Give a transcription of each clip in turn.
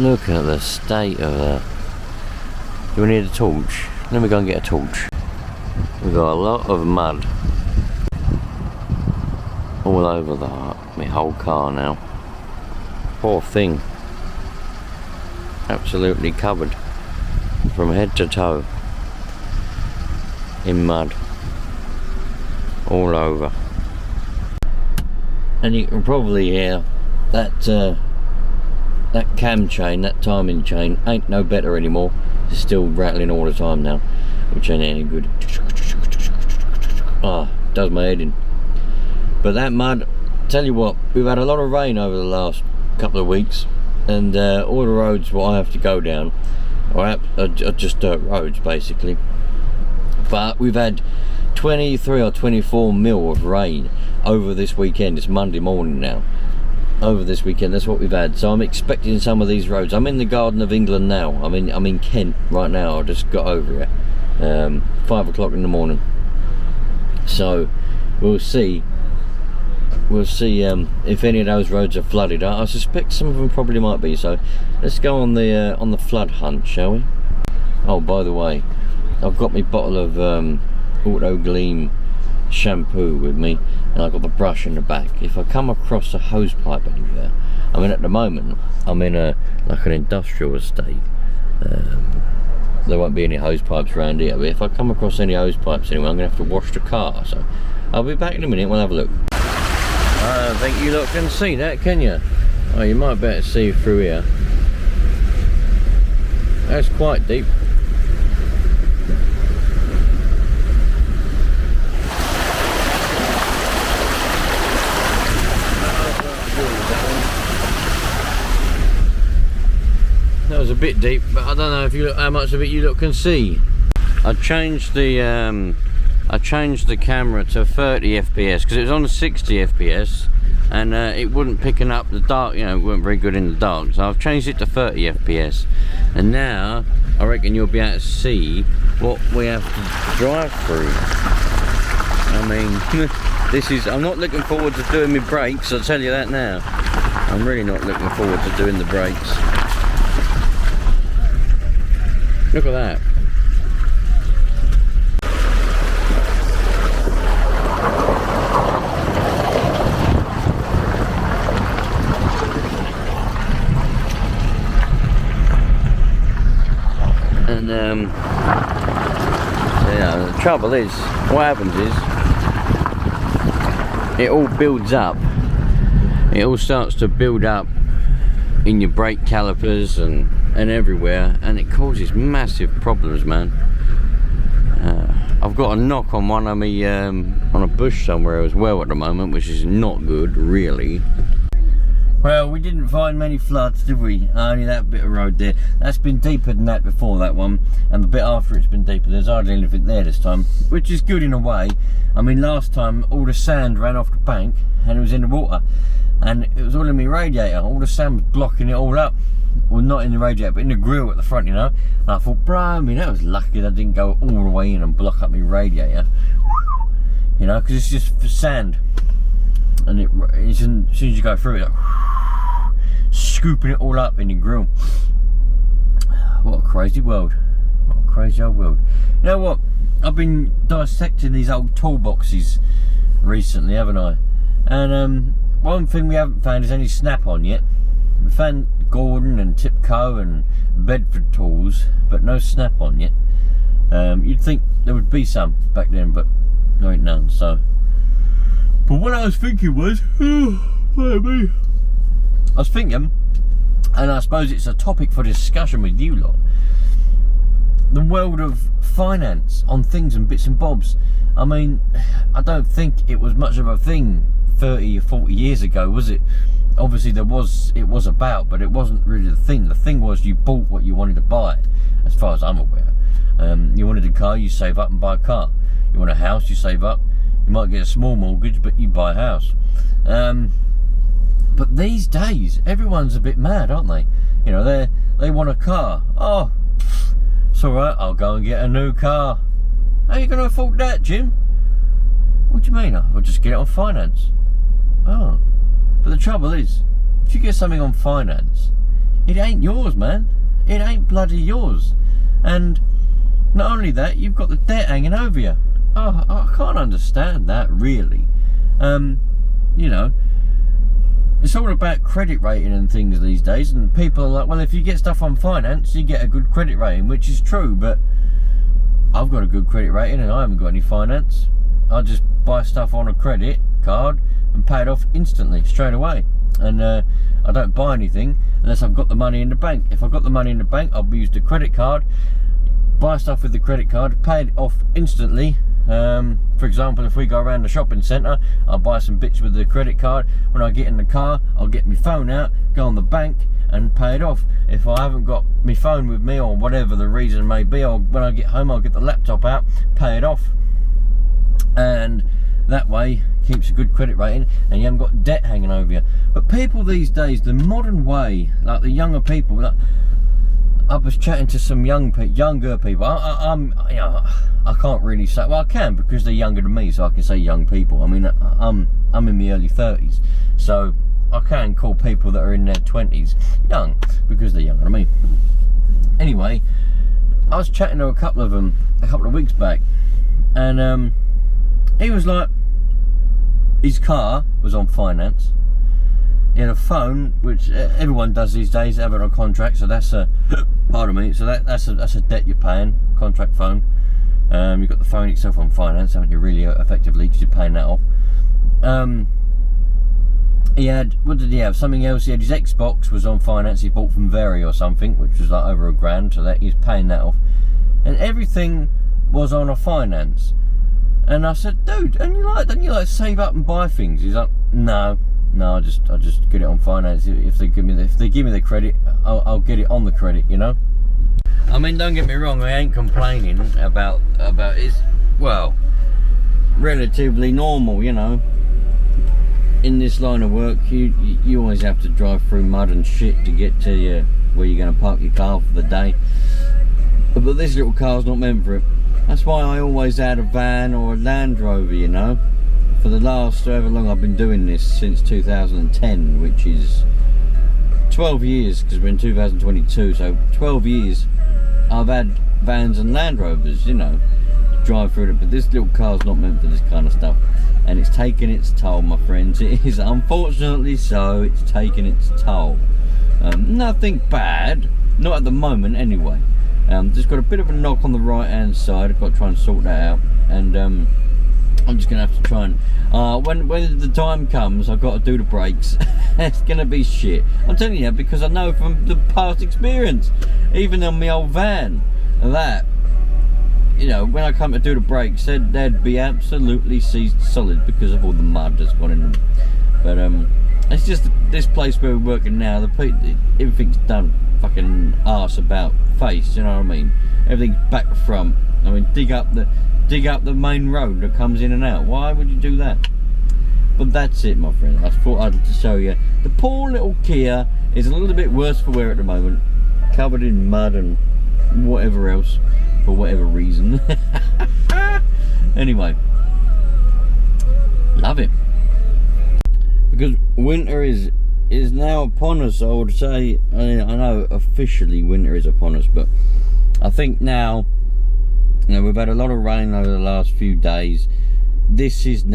Look at the state of that. Do we need a torch? Let me go and get a torch. We've got a lot of mud all over my whole car now. Poor thing. Absolutely covered from head to toe in mud all over. And you can probably hear that that cam chain, that timing chain, ain't no better anymore. It's still rattling all the time now, which ain't any good. Ah, does my head in. But that mud, tell you what, we've had a lot of rain over the last couple of weeks, and all the roads what I have to go down are just dirt roads basically. But we've had 23 or 24 mil of rain over this weekend. It's Monday morning now. Over this weekend, that's what we've had. So I'm expecting some of these roads. I'm in the Garden of England now. I'm in Kent right now. I just got over here 5 o'clock in the morning. So we'll see if any of those roads are flooded. I suspect some of them probably might be. So let's go on the flood hunt, shall we? Oh, by the way, I've got my bottle of Auto Gleam shampoo with me, and I've got the brush in the back. If I come across a hose pipe anywhere, I mean at the moment I'm in like an industrial estate, there won't be any hose pipes around here, but if I come across any hose pipes anywhere, I'm going to have to wash the car. So I'll be back in a minute. We'll have a look. I don't think you lot can see that, can you? Oh, you might better see through here. That's quite deep. That was a bit deep, but I don't know if you look, how much of it you lot can see. I changed the camera to 30 FPS because it was on 60 FPS, and it wasn't picking up the dark. You know, it wasn't very good in the dark. So I've changed it to 30 FPS, and now I reckon you'll be able to see what we have to drive through. I mean, this is. I'm not looking forward to doing my brakes. I'll tell you that now. I'm really not looking forward to doing the brakes. Look at that. And yeah, the trouble is, what happens is, it all builds up. It all starts to build up in your brake calipers and everywhere, and it causes massive problems, man. I've got a knock on one of me on a bush somewhere as well at the moment, which is not good, really. Well, we didn't find many floods, did we? Only that bit of road there. That's been deeper than that before, that one, and the bit after it's been deeper. There's hardly anything there this time, which is good in a way. I mean, last time all the sand ran off the bank and it was in the water, and it was all in my radiator. All the sand was blocking it all up. Well, not in the radiator, but in the grille at the front, you know. And I thought, bro, I mean, that was lucky that I didn't go all the way in and block up my radiator, you know, because it's just for sand, and as soon as you go through it, like, scooping it all up in the grille. What a crazy world. What a crazy old world. You know what? I've been dissecting these old toolboxes recently, haven't I? And one thing we haven't found is any snap-on yet. We found Gordon and Tipco and Bedford tools, but no snap-on yet. You'd think there would be some back then, but there ain't none. So, but what I was thinking was, I was thinking, and I suppose it's a topic for discussion with you lot, the world of finance on things and bits and bobs. I mean, I don't think it was much of a thing 30 or 40 years ago, was it? Obviously it was about, but it wasn't really the thing. The thing was, you bought what you wanted to buy, as far as I'm aware. You wanted a car, you save up and buy a car. You want a house, you save up. You might get a small mortgage, but you buy a house. But these days, everyone's a bit mad, aren't they? You know, they want a car. Oh, it's alright, I'll go and get a new car. How are you going to afford that, Jim? What do you mean? I'll just get it on finance. Oh, but the trouble is, if you get something on finance, it ain't yours, man. It ain't bloody yours. And not only that, you've got the debt hanging over you. Oh, I can't understand that, really. You know, it's all about credit rating and things these days, and people are like, well, if you get stuff on finance, you get a good credit rating, which is true, but I've got a good credit rating and I haven't got any finance. I just buy stuff on a credit card and pay it off instantly, straight away. And I don't buy anything unless I've got the money in the bank. If I've got the money in the bank, I'll use the credit card, buy stuff with the credit card, pay it off instantly. For example, if we go around the shopping centre, I'll buy some bits with the credit card. When I get in the car, I'll get my phone out, go on the bank and pay it off. If I haven't got my phone with me, or whatever the reason may be, or when I get home, I'll get the laptop out, pay it off. And that way keeps a good credit rating and you haven't got debt hanging over you. But people these days, the modern way, like the younger people, like, I was chatting to some younger people. I'm, you know, I can't really say. Well, I can, because they're younger than me, so I can say young people. I mean, I'm in my early 30s, so I can call people that are in their 20s young, because they're younger than me. Anyway, I was chatting to a couple of them a couple of weeks back, and he was like, his car was on finance. He had a phone, which everyone does these days, have it on contract, so that's a, pardon me, so that's a debt you're paying, contract phone. You've got the phone itself on finance, haven't you, really, effectively, because you're paying that off. He had, what did he have, something else, he had his Xbox was on finance, he bought from Very or something, which was like over £1,000, so that he's paying that off. And everything was on a finance. And I said, dude, don't you like save up and buy things? He's like, no, I just get it on finance. If they give me the credit, I'll get it on the credit, you know. I mean, don't get me wrong, I ain't complaining about it's, well, relatively normal, you know. In this line of work, you always have to drive through mud and shit to get to where you're going to park your car for the day. But this little car's not meant for it. That's why I always had a van or a Land Rover, you know. For the last however long I've been doing this, since 2010, which is 12 years, because we're in 2022, so 12 years I've had vans and Land Rovers, you know, drive through it. But this little car's not meant for this kind of stuff, and it's taken its toll, my friends. It is, unfortunately so, it's taken its toll. Nothing bad, not at the moment anyway. Just got a bit of a knock on the right hand side. I've got to try and sort that out, and I'm just gonna have to try and when the time comes, I've got to do the brakes. It's gonna be shit, I'm telling you, because I know from the past experience, even on my old van, that, you know, when I come to do the brakes, they'd be absolutely seized solid because of all the mud that's gone in them. But it's just this place where we're working now, everything's done fucking arse about face, you know what I mean? Everything's back front. I mean, dig up the main road that comes in and out. Why would you do that? But that's it, my friend. I thought I'd show you. The poor little Kia is a little bit worse for wear at the moment, covered in mud and whatever else, for whatever reason. Anyway, love it, because winter is now upon us. I would say, I know officially winter is upon us, but I think now, you know, we've had a lot of rain over the last few days. This is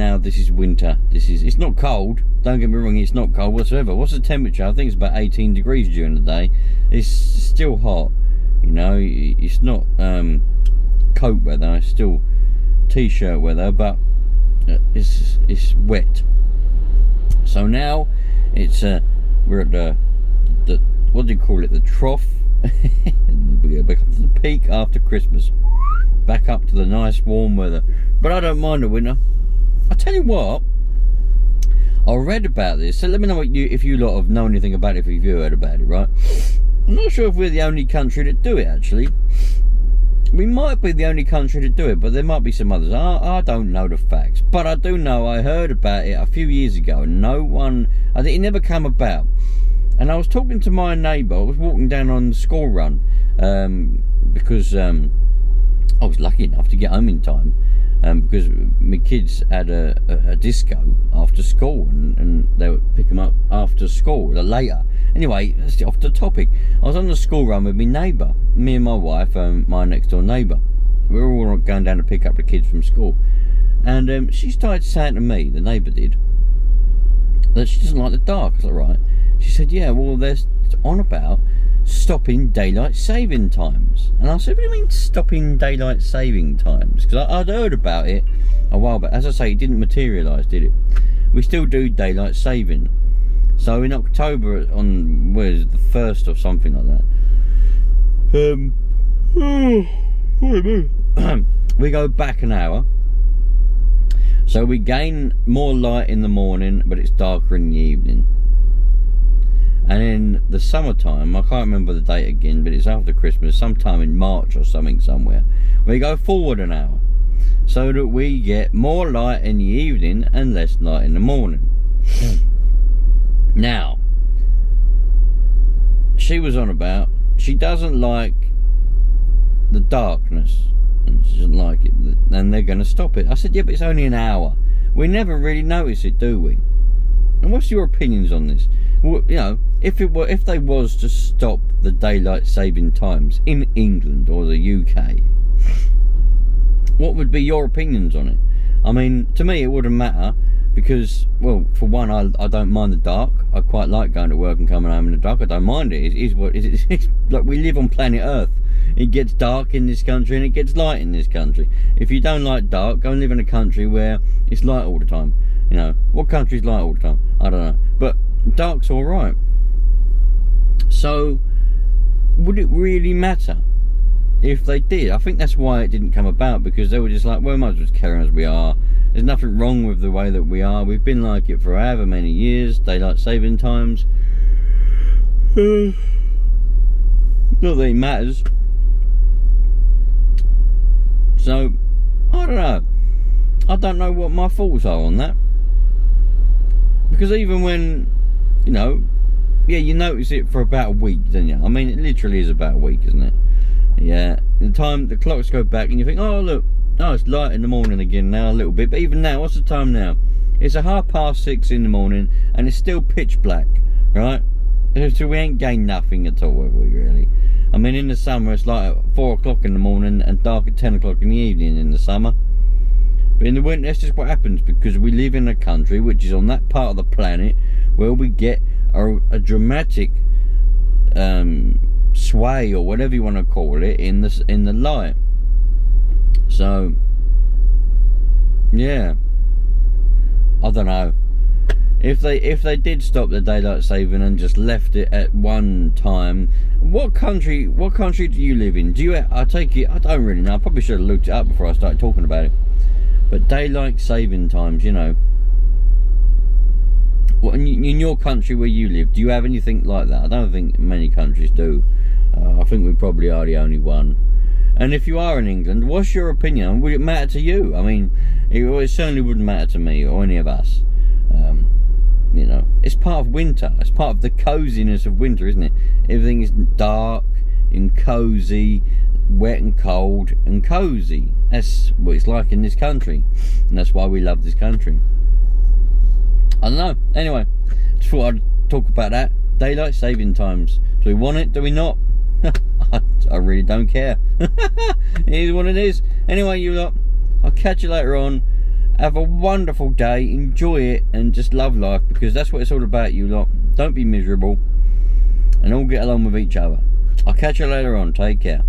winter. It's not cold, don't get me wrong, it's not cold whatsoever. What's the temperature? I think it's about 18 degrees during the day. It's still hot, you know. It's not coat weather, it's still t-shirt weather, but it's wet. So now it's we're at the what do you call it, the trough. We go back up to the peak after Christmas, back up to the nice warm weather. But I don't mind the winter. I tell you what, I read about this, so let me know what if you lot have known anything about it, if you've heard about it, right? I'm not sure if we're the only country that do it, actually. We might be the only country to do it, but there might be some others. I don't know the facts, but I do know I heard about it a few years ago, and I think it never came about. And I was talking to my neighbour. I was walking down on the school run, because I was lucky enough to get home in time, because my kids had a disco after school, and they would pick them up after school, later. Anyway, that's off the topic. I was on the school run with my neighbour, me and my wife, my next door neighbour. We were all going down to pick up the kids from school, and she started saying to me, the neighbour did, that she doesn't like the dark. I was like, right. She said, yeah, well, they're on about stopping daylight saving times. And I said, what do you mean stopping daylight saving times? Because I'd heard about it a while back. As I say, it didn't materialise, did it? We still do daylight saving. So in October, on, where is it, the 1st or something like that, we go back an hour. So we gain more light in the morning, but it's darker in the evening. And in the summertime, I can't remember the date again, but it's after Christmas, sometime in March or something somewhere, we go forward an hour, so that we get more light in the evening and less light in the morning. Now, she was on about, she doesn't like the darkness, and she doesn't like it, and they're going to stop it. I said, yeah, but it's only an hour. We never really notice it, do we? And what's your opinions on this? Well, you know, if they was to stop the daylight saving times in England or the UK, what would be your opinions on it? I mean, to me, it wouldn't matter because, well, for one, I don't mind the dark. I quite like going to work and coming home in the dark. I don't mind it. It's like we live on planet Earth. It gets dark in this country and it gets light in this country. If you don't like dark, go and live in a country where it's light all the time. You know, what country's light all the time? I don't know. But dark's all right. So, would it really matter if they did? I think that's why it didn't come about, because they were just like, well, we might as well just carry on as we are. There's nothing wrong with the way that we are. We've been like it for however many years, daylight saving times. Not that it matters. So, I don't know. I don't know what my thoughts are on that. Because even when, you know, yeah, you notice it for about a week, don't you? I mean, it literally is about a week, isn't it? Yeah, the clocks go back and you think, oh, look, oh, it's light in the morning again now a little bit. But even now, what's the time now? It's 6:30 in the morning and it's still pitch black, right? So we ain't gained nothing at all, have we, really? I mean, in the summer, it's like at 4 o'clock in the morning and dark at 10 o'clock in the evening in the summer. But in the winter, that's just what happens, because we live in a country which is on that part of the planet where we get a dramatic sway, or whatever you want to call it, in the light. So, yeah, I don't know. If they did stop the daylight saving and just left it at one time, what country do you live in? I take it, I don't really know. I probably should have looked it up before I started talking about it. But daylight saving times, you know, what in your country where you live, do you have anything like that? I don't think many countries do. I think we probably are the only one. And if you are in England, what's your opinion? Would it matter to you? I mean, it certainly wouldn't matter to me or any of us. You know, it's part of winter. It's part of the coziness of winter, isn't it? Everything is dark and cozy, wet and cold and cozy. That's what it's like in this country, and that's why we love this country. I don't know. Anyway, just thought I'd talk about that. Daylight saving times. Do we want it? Do we not? I really don't care. It is what it is. Anyway, you lot, I'll catch you later on. Have a wonderful day, enjoy it, and just love life, because that's what it's all about, you lot. Don't be miserable, and all get along with each other. I'll catch you later on. Take care.